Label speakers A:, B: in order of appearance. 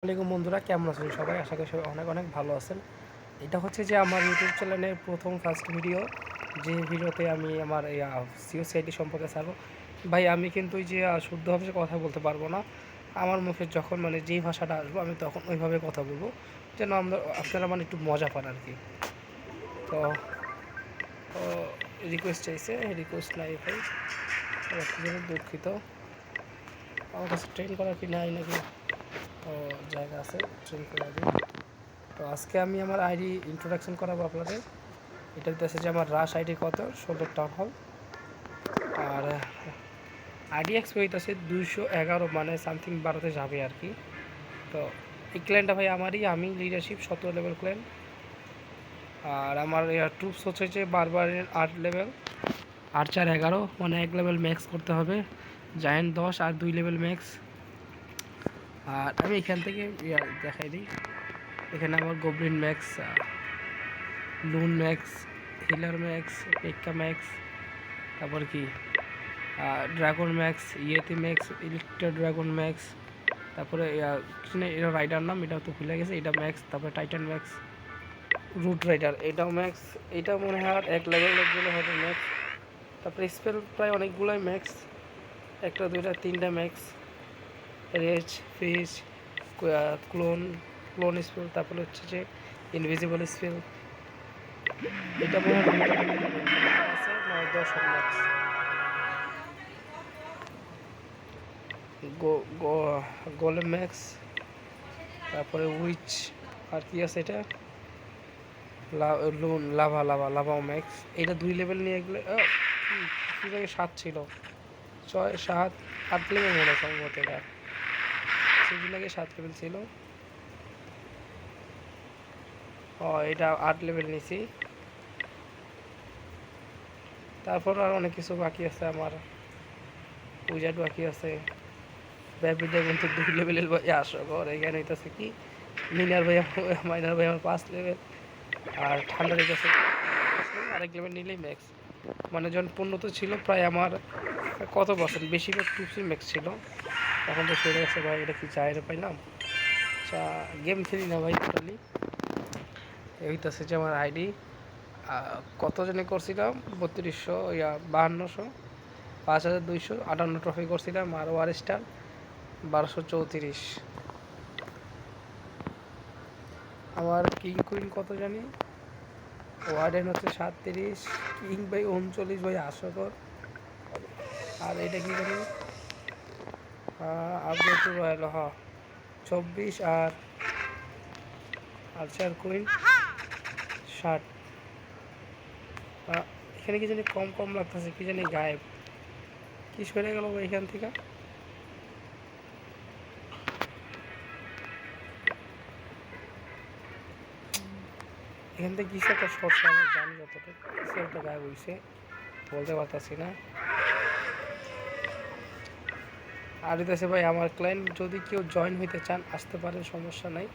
A: আসসালামাইকুম বন্ধুরা, কেমন আছেন সবাই? আশা করি সবাই অনেক অনেক ভালো আছেন। এটা হচ্ছে যে আমার ইউটিউব চ্যানেলের ফার্স্ট ভিডিও, যে ভিডিওতে আমি আমার সিওসিআইডি সম্পর্কে ছাড়বো। ভাই আমি কিন্তু ওই যে শুদ্ধভাবে কথা বলতে পারবো না। আমার মুখে যখন যেই ভাষাটা আসবো আমি তখন ওইভাবে কথা বলবো, যেন আপনারা একটু মজা পান আর কি। তো রিকোয়েস্ট চাইছে, রিকোয়েস্ট নাই ভাই, দুঃখিত। আমার কাছে ট্রেন করার কি নাই নাকি? ও জায়গা আছে, ট্রেন করে দিই। তো আজকে আমি আমার আইডি ইন্ট্রোডাকশন করাবো আপনাদের। এটা দিতেছে যে আমার রাশ আইডি কত 16 টাউন হল, আর আইডি এক্সপি হইতেছে 211, মানে সামথিং 12তে যাবে আর কি। তো এই ক্ল্যানটা ভাই আমারই, আমি লিডারশিপ 17 লেভেল ক্ল্যান। আর আমার ট্রুপস হচ্ছে যে বারবারের 8 লেভেল, 8 4 11, মানে 1 লেভেল ম্যাক্স করতে হবে। জায়েন্ট 10 আর 2 লেভেল ম্যাক্স। আর আমি এখান থেকে দেখাই দিই। এখানে আমার goblin max, loon max, healer max, pekka max, তারপর কি dragon max, yeti max, electro dragon max, তারপরে এটা রাইডার নাম, এটা তো ভুলে গেছে, এটা ম্যাক্স। তারপরে টাইটান ম্যাক্স, রুট রাইডার, এটাও ম্যাক্স। এটা মনে হয় আর 1 লেভেলের জন্য হবে ম্যাক্স। তারপরে স্পেল প্রায় অনেকগুলোই ম্যাক্স, 1টা 2টা 3টা ম্যাক্স। রেজ, ফিশ, ক্লোন ক্লোন স্পেল, তারপরে হচ্ছে যে ইনভিজিবল স্পেল। এটা মনে হয় আছে 9-10 ম্যাক্স। গোলেম ম্যাক্স, তারপরে উইচ, আর কি আছে এটা, লাভা লাভা লাভাও ম্যাক্স। এটা 2 লেভেল নিয়ে গেলে কি জায়গায় 7 ছিল, 6 7 8 লেভেল মনে হয় সম্ভবত। এটা সেদিন আগে 7 লেভেল ছিল। এটা 8 লেভেল নিছি। তারপর আর অনেক কিছু বাকি আছে আমার, উইজার্ড বাকি আছে। ব্যাপি ড্রাগন তো 2 লেভেলের ভাই, আসো ঘর এখানে হইতেছে কি, মিনার ভাই মাইনার ভাই আমার 5 লেভেল। আর ঠান্ডার কাছে আরেক লেভেল নিলেই ম্যাক্স, মানে যখন 15 ছিল প্রায় আমার কত বছর, বেশিরভাগ টুপসি ম্যাক্স ছিল। এখন তো সরে গেছে ভাই, এটা কি চাইরে পাইলাম। আচ্ছা, গেম খেলি না ভাই টোটালি। এইটাছে যে আমার আইডি কত জনে করছিলাম, 3200, 5200, 5258 ট্রফি করছিলাম। আর ওয়ার স্টার 1234। আমার কিং কুইন কত জানি, ওয়ার্ডেন হচ্ছে 37, কিং ভাই 39 ভাই, আশকর। আর এটা কি জানি, আপডেট রয়্যাল 24, আর আর্চার কুইন 60। এখানে কি জানি কম কম লাগতেছে, কি জানি গায়েব, কি সরে গেল ভাই এখান থেকে। এখান থেকে কিছু একটা শর্ট আমি জানি, যতটা কিছু একটা গায়েব হয়েছে, বলতে পারতাছি না। আর দিতেছে ভাই আমার ক্লায়েন্ট, যদি কেউ জয়েন হইতে চান আসতে পারেন, সমস্যা নাই।